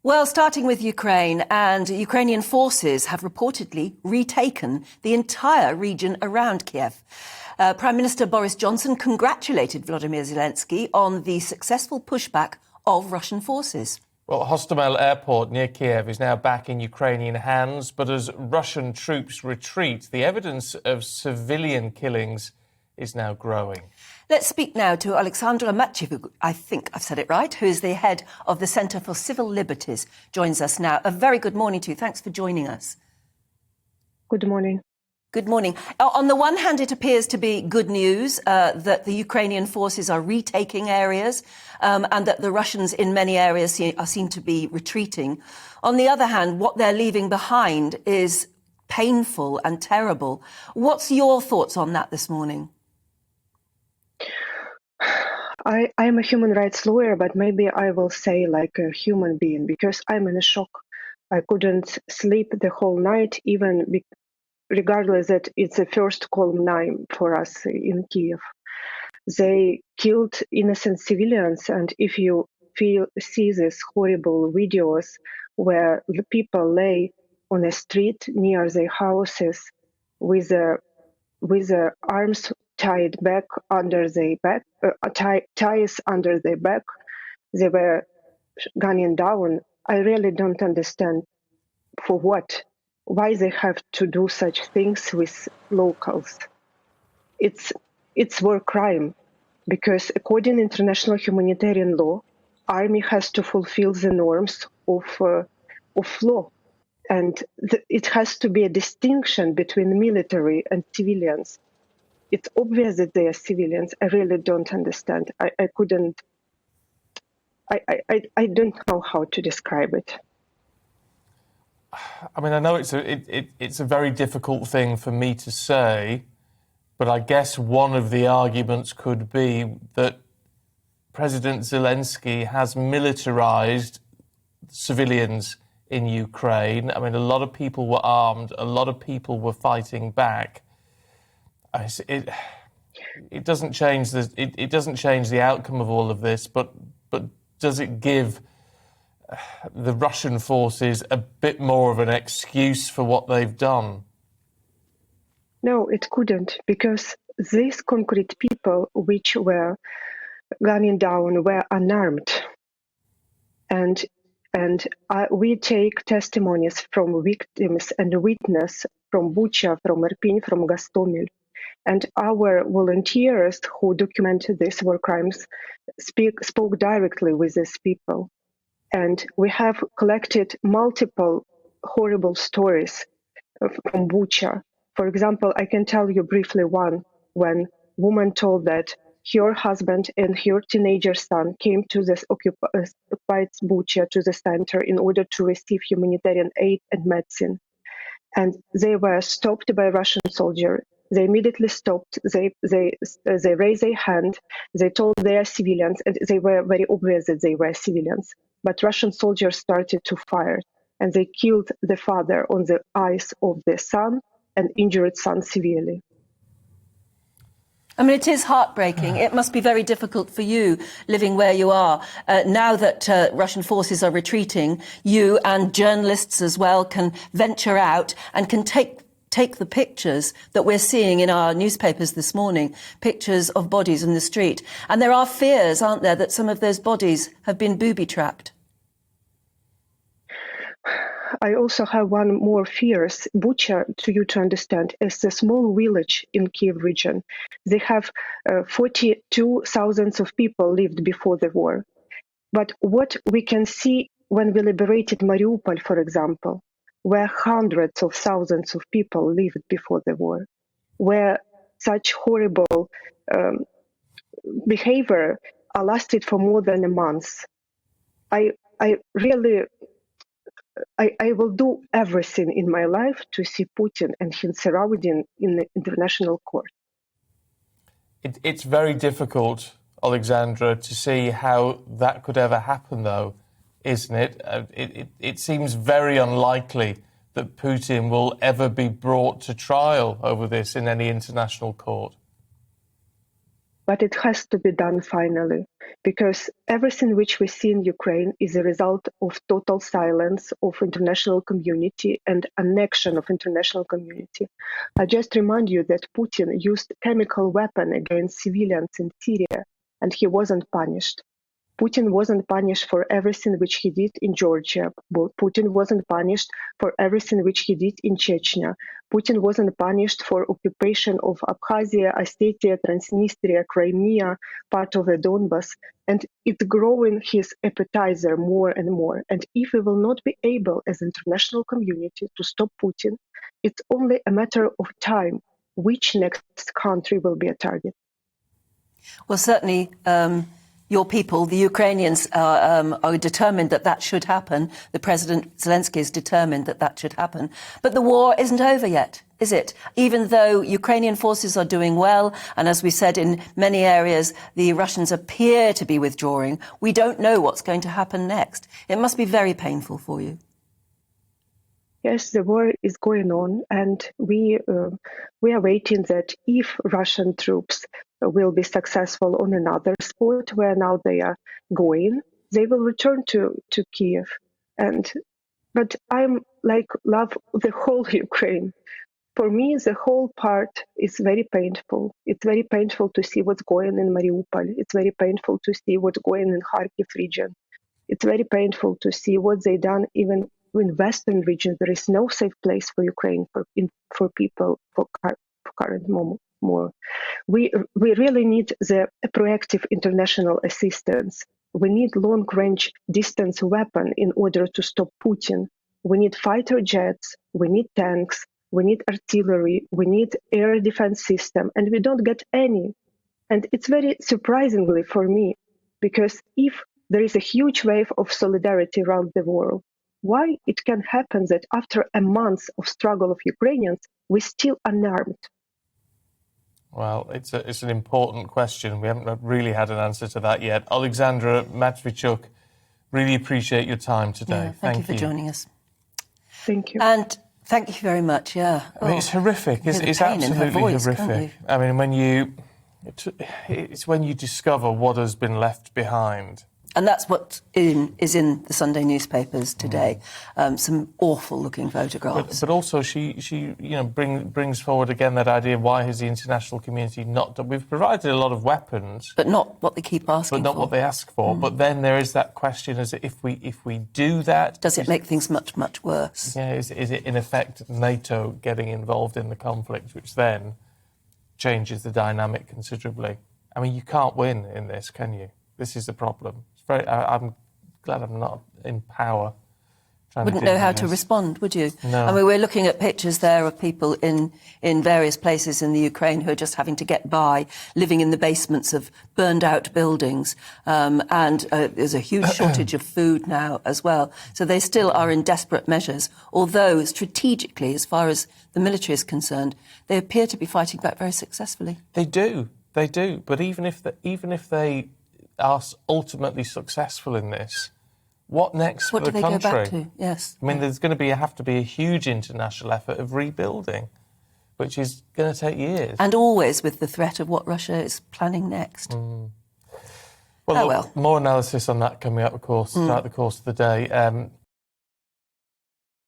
Well, starting with Ukraine, and Ukrainian forces have reportedly retaken the entire region around Kyiv. Prime Minister Boris Johnson congratulated Volodymyr Zelensky on the successful pushback of Russian forces. Well, Hostomel Airport near Kyiv is now back in Ukrainian hands, but as Russian troops retreat, the evidence of civilian killings is now growing. Let's speak now to Oleksandra Matviichuk, I think I've said it right, who is the head of the Centre for Civil Liberties, joins us now. A very good morning to you. Thanks for joining us. Good morning. Good morning. On the one hand, it appears to be good news that the Ukrainian forces are retaking areas and that the Russians in many areas are seen to be retreating. On the other hand, what they're leaving behind is painful and terrible. What's your thoughts on that this morning? I'm a human rights lawyer, but maybe I will say like a human being, because I'm in a shock. I couldn't sleep the whole night, even regardless that it's a first calm night for us in Kyiv. They killed innocent civilians, and if you see these horrible videos where the people lay on a street near their houses with their arms tied back under their back, ties under their back, they were gunning down. I really don't understand for what, why they have to do such things with locals. It's war crime, because according to international humanitarian law, army has to fulfill the norms of law, and it has to be a distinction between military and civilians. It's obvious that they are civilians. I really don't understand. I don't know how to describe it. I mean, I know it's a very difficult thing for me to say, but I guess one of the arguments could be that President Zelensky has militarized civilians in Ukraine. I mean, a lot of people were armed, a lot of people were fighting back. It doesn't change it doesn't change the outcome of all of this, but does it give the Russian forces a bit more of an excuse for what they've done? No, it couldn't, because these concrete people which were gunning down were unarmed, and we take testimonies from victims and witnesses from Bucha, from Irpin, from Gostomel. And our volunteers who documented these war crimes spoke directly with these people. And we have collected multiple horrible stories from Bucha. For example, I can tell you briefly one, when a woman told that her husband and her teenager son came to this occupied Bucha, to the center, in order to receive humanitarian aid and medicine. And they were stopped by Russian soldiers. They immediately stopped. They raised their hand. They told they are civilians, and they were very obvious that they were civilians. But Russian soldiers started to fire, and they killed the father on the eyes of the son and injured son severely. I mean, it is heartbreaking. It must be very difficult for you living where you are. Now that Russian forces are retreating, you and journalists as well can venture out and can take the pictures that we're seeing in our newspapers this morning, pictures of bodies in the street. And there are fears, aren't there, that some of those bodies have been booby-trapped? I also have one more fears. Bucha, to you to understand, is a small village in Kyiv region. They have 42,000 of people lived before the war. But what we can see when we liberated Mariupol, for example, where hundreds of thousands of people lived before the war, where such horrible behavior lasted for more than a month. I will do everything in my life to see Putin and his surrounding in the international court. It's very difficult, Oleksandra, to see how that could ever happen, though, isn't it? It seems very unlikely that Putin will ever be brought to trial over this in any international court. but it has to be done finally, because everything which we see in Ukraine is a result of total silence of international community and inaction of international community. I just remind you that Putin used chemical weapon against civilians in Syria, and he wasn't punished. Putin wasn't punished for everything which he did in Georgia. Putin wasn't punished for everything which he did in Chechnya. Putin wasn't punished for occupation of Abkhazia, Ossetia, Transnistria, Crimea, part of the Donbas. And it's growing his appetizer more and more. And if we will not be able as international community to stop Putin, it's only a matter of time which next country will be a target. Well, certainly your people, the Ukrainians, are determined that that should happen. The President Zelensky is determined that that should happen. But the war isn't over yet, is it? Even though Ukrainian forces are doing well, and as we said, in many areas, the Russians appear to be withdrawing, we don't know what's going to happen next. It must be very painful for you. Yes, the war is going on, and we are waiting that if Russian troops will be successful on another spot where now they are going, they will return to Kyiv. But I'm love the whole Ukraine. For me, the whole part is very painful. It's very painful to see what's going in Mariupol. It's very painful to see what's going in Kharkiv region. It's very painful to see what they done even in Western region. There is no safe place for Ukraine, for people, for current moment. We really need the proactive international assistance. We need long-range distance weapon in order to stop Putin. We need fighter jets, we need tanks, we need artillery, we need air defense system, and we don't get any. And it's very surprisingly for me, because if there is a huge wave of solidarity around the world, why it can happen that after a month of struggle of Ukrainians, we're still unarmed? Well, it's an important question. We haven't really had an answer to that yet. Oleksandra Matviichuk, really appreciate your time today. Yeah, thank you for joining us. Thank you. And thank you very much, yeah. I mean, it's horrific. It's absolutely voice, horrific. I mean, it's when you discover what has been left behind. And that's what is in the Sunday newspapers today. Some awful-looking photographs. But also, she brings forward again that idea: why has the international community not done? We've provided a lot of weapons, but not what they keep asking for. But not what they ask for. But then there is that question: as if we do that, does it make things much worse? Yeah, is it in effect NATO getting involved in the conflict, which then changes the dynamic considerably? I mean, you can't win in this, can you? This is the problem. I'm glad I'm not in power. Wouldn't know how to respond, would you? No. I mean, we're looking at pictures there of people in various places in the Ukraine who are just having to get by, living in the basements of burned-out buildings. And there's a huge shortage of food now as well. So they still are in desperate measures, although strategically, as far as the military is concerned, they appear to be fighting back very successfully. They do. But even if they are ultimately successful in this, what next for the country? What do they go back to? Yes. I mean, there's going to have to be a huge international effort of rebuilding, which is going to take years. And always with the threat of what Russia is planning next. Well, more analysis on that coming up, of course, throughout the course of the day.